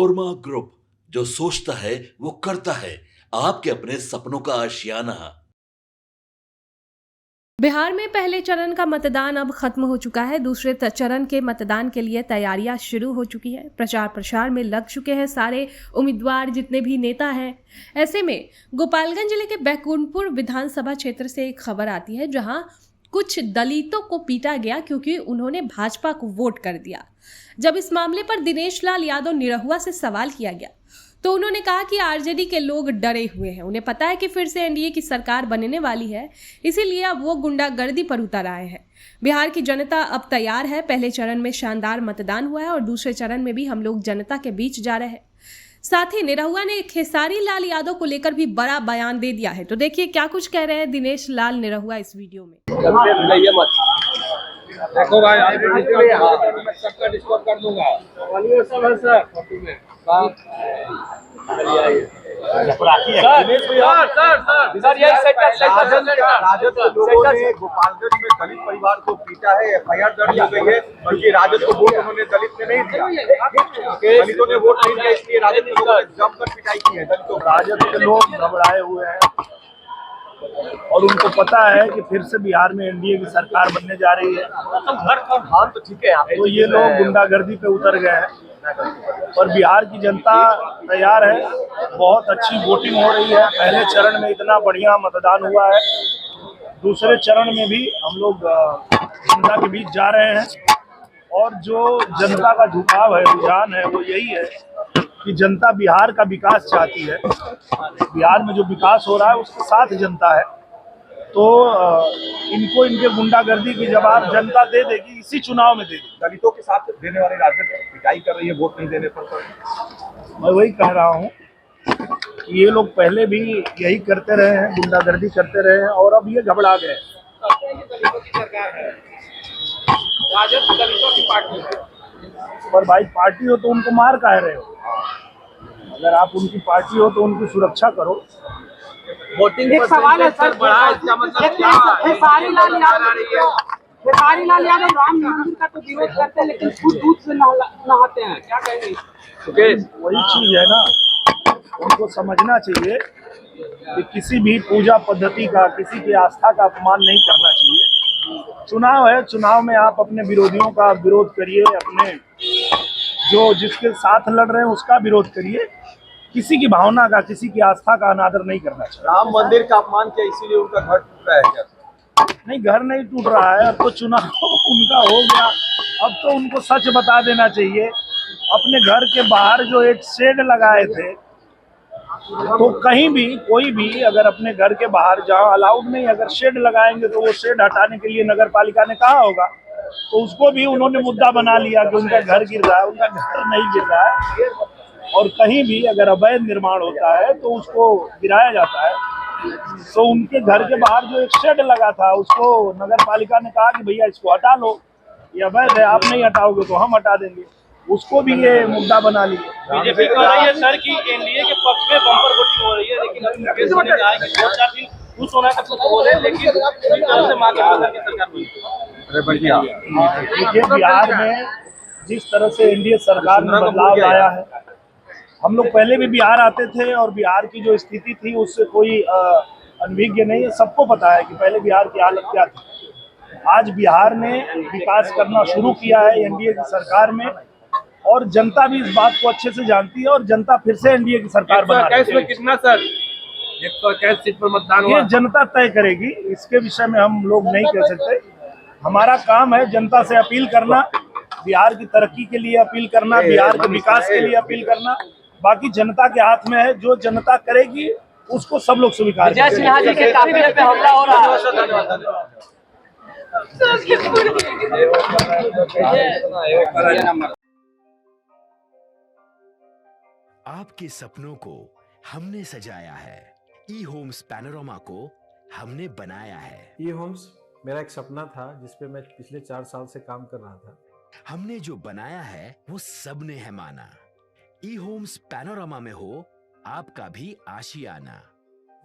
Korma group, जो सोचता है वो करता है। आपके अपने सपनों का आशियाना। बिहार में पहले चरण का मतदान अब खत्म हो चुका है। दूसरे चरण के मतदान के लिए तैयारियां शुरू हो चुकी है। प्रचार प्रसार में लग चुके हैं सारे उम्मीदवार, जितने भी नेता हैं। ऐसे में गोपालगंज जिले के बैकुंठपुर विधानसभा क्षेत्र से एक खबर आती है, जहां कुछ दलितों को पीटा गया क्योंकि उन्होंने भाजपा को वोट कर दिया। जब इस मामले पर दिनेश लाल यादव निरहुआ से सवाल किया गया तो उन्होंने कहा कि आरजेडी के लोग डरे हुए हैं। उन्हें पता है कि फिर से एनडीए की सरकार बनने वाली है, इसीलिए अब वो गुंडागर्दी पर उतर आए हैं। बिहार की जनता अब तैयार है। पहले चरण में शानदार मतदान हुआ है और दूसरे चरण में भी हम लोग जनता के बीच जा रहे हैं। साथ ही निरहुआ ने खेसारी लाल यादव को लेकर भी बड़ा बयान दे दिया है। तो देखिए क्या कुछ कह रहे हैं दिनेश लाल निरहुआ इस वीडियो में। देखो भाई, सबका डिस्कस कर दूंगा। राजद के लोगों ने गोपालगंज में दलित परिवार को पीटा है, FIR दर्ज हो गई है, क्योंकि राजद को वोट उन्होंने दलित ने नहीं दिया। दलितों ने वोट नहीं दिया, इसलिए राजद के लोगों ने जमकर पिटाई की है दलितों। राजद के लोग घबराए हुए हैं और उनको पता है कि फिर से बिहार में एनडीए की सरकार बनने जा रही है। तो ठीक है, तो ये लोग गुंडागर्दी पे उतर गए हैं और बिहार की जनता तैयार है। बहुत अच्छी वोटिंग हो रही है। पहले चरण में इतना बढ़िया मतदान हुआ है, दूसरे चरण में भी हम लोग जनता के बीच जा रहे हैं। और जो जनता का झुकाव है, रुझान है, वो यही है कि जनता बिहार का विकास चाहती है। बिहार में जो विकास हो रहा है उसके साथ जनता है। तो इनको इनके गुंडागर्दी की जवाब जनता दे देगी, इसी चुनाव में देगी। दलितों के साथ देने वाले राजद पिटाई कर रही है वोट नहीं देने पर। मैं वही कह रहा हूँ कि ये लोग पहले भी यही करते रहे हैं, गुंडागर्दी करते रहे हैं और अब ये घबरा गए। दलितों की सरकार है, राजद दलितों की पार्टी है। और भाई पार्टी हो तो उनको मार काहे रहे हो? अगर आप उनकी पार्टी हो तो उनकी सुरक्षा करो। वोटिंग एक सवाल है सर, बड़ा इसका मतलब क्या है? खेसारी लाल यादव राम मंदिर का तो विरोध करते हैं, लेकिन खुद दूध से नहाते हैं, क्या कहेंगे? वही चीज है ना, उनको समझना चाहिए कि किसी भी पूजा पद्धति का, किसी की आस्था का अपमान नहीं करना चाहिए। चुनाव है, चुनाव में आप अपने विरोधियों का विरोध करिए, अपने जो जिसके साथ लड़ रहे हैं उसका विरोध करिए। किसी की भावना का, किसी की आस्था का अनादर नहीं करना चाहिए। राम मंदिर का अपमान किया, इसीलिए उनका घर टूट रहा है क्या? नहीं, घर नहीं टूट रहा है। अब तो चुनाव उनका हो गया, अब तो उनको सच बता देना चाहिए। अपने घर के बाहर जो एक शेड लगाए थे, तो कहीं भी कोई भी अगर अपने घर के बाहर, जहाँ अलाउड नहीं, अगर शेड लगाएंगे तो वो शेड हटाने के लिए नगर पालिका ने कहा होगा, तो उसको भी उन्होंने मुद्दा बना लिया कि उनका घर गिर रहा है। उनका घर नहीं गिर रहा है। और कहीं भी अगर अवैध निर्माण होता है तो उसको गिराया जाता है। तो उनके घर के बाहर जो एक शेड लगा था, उसको नगर पालिका ने कहा कि भैया इसको हटा लो, ये अवैध है, आप नहीं हटाओगे तो हम हटा देंगे। उसको भी ये मुद्दा बना लिए। बीजेपी कह रही है सर कि एनडीए के पक्ष में बम्पर वोटिंग हो रही है, लेकिन अभी मुकेश ने कहा है कि 2-4 दिन खुश होना का कुछ बोले, लेकिन से महागठबंधन की सरकार बनी। देखिए, बिहार में जिस तरह से एनडीए सरकार में बदलाव आया है, हम लोग पहले भी बिहार आते थे और बिहार की जो स्थिति थी उससे कोई अनभिज्ञ नहीं है। सबको पता है कि पहले बिहार की हालत क्या थी। आज बिहार ने विकास करना शुरू किया है एनडीए की सरकार में, और जनता भी इस बात को अच्छे से जानती है और जनता फिर से एनडीए की सरकार बना रही है। कितना सर? 121 सीट पर मतदान हुआ। ये जनता तय करेगी, इसके विषय में हम लोग नहीं कह सकते। हमारा काम है जनता से अपील करना, बिहार की तरक्की के लिए अपील करना, बिहार के विकास के लिए अपील करना। बाकी जनता के हाथ में है, जो जनता करेगी उसको सब लोग स्वीकार करेंगे। सिन्हा जी के काफिले पे हमला हो रहा है। आपके सपनों को हमने सजाया है, ई होम्स पैनोरमा को हमने बनाया है। ई होम्स मेरा एक सपना था जिसपे मैं पिछले 4 साल से काम कर रहा था। हमने जो बनाया है वो सबने है माना। ई होम्स पैनोरमा में हो आपका भी आशियाना।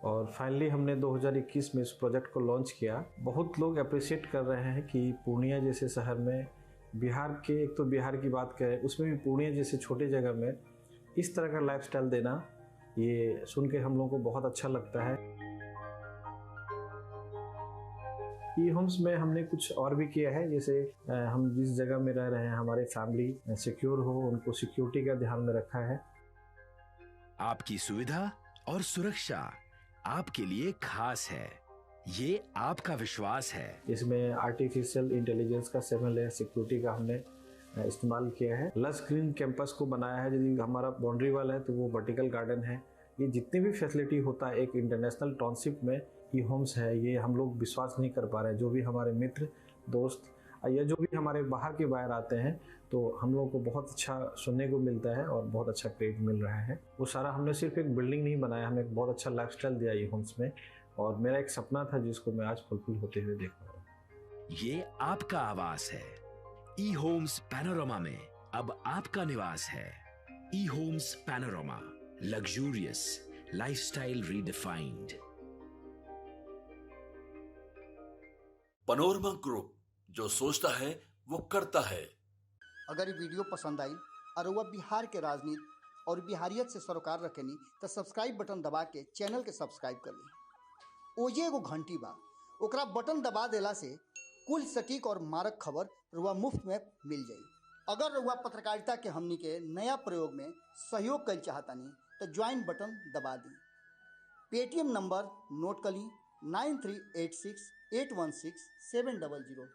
और फाइनली हमने 2021 में इस प्रोजेक्ट को लॉन्च किया। बहुत लोग अप्रिशिएट कर रहे हैं कि पूर्णिया जैसे शहर में, बिहार के, एक तो बिहार की बात करें उसमें भी पूर्णिया जैसे छोटे जगह में इस तरह का लाइफस्टाइल देना, ये सुन के हम लोगों को बहुत अच्छा लगता है। ई होम्स में हमने कुछ और भी किया है, जैसे हम जिस जगह में रह रहे हैं हमारे फैमिली सिक्योर हो, उनको सिक्योरिटी का ध्यान में रखा है। आपकी सुविधा और सुरक्षा आपके लिए खास है, ये आपका विश्वास है। इसमें आर्टिफिशियल इंटेलिजेंस का 7 लेयर सिक्योरिटी का हमने इस्तेमाल किया है। लस ग्रीन कैंपस को बनाया है, यदि हमारा बाउंड्री वाल है तो वो वर्टिकल गार्डन है। ये जितनी भी फैसिलिटी होता है एक इंटरनेशनल टाउनशिप में, ई होम्स है, ये हम लोग विश्वास नहीं कर पा रहे हैं। जो भी हमारे मित्र दोस्त या जो भी हमारे बाहर के बाहर आते हैं तो हम लोगों को बहुत अच्छा सुनने को मिलता है और बहुत अच्छा क्रेडिट मिल रहा है। वो सारा हमने सिर्फ एक बिल्डिंग नहीं बनाया, हमें एक बहुत अच्छा लाइफस्टाइल दिया ई होम्स में, और मेरा एक सपना था जिसको मैं आज फुलफिल होते हुए देख रहा हूँ। ये आपका आवास है। ई होम्स पैनोरामा में अब आपका निवास है। E Homes Panorama, luxurious lifestyle redefined. Panorama group, जो सोचता है वो करता है। अगर ये वीडियो पसंद आई और वह बिहार के राजनीति और बिहारियत से सरोकार रखेनी तो सब्सक्राइब बटन दबा के चैनल के सब्सक्राइब कर ली। ओजे एगो घंटी बा, ओकरा बटन दबा देला से कुल सटीक और मारक खबर रुआ मुफ्त में मिल जाई। अगर रुआ पत्रकारिता के हमनी के नया प्रयोग में सहयोग कर चाहतानी तो ज्वाइन बटन दबा दी। पेटीएम नंबर नोट कर ली 9386816700।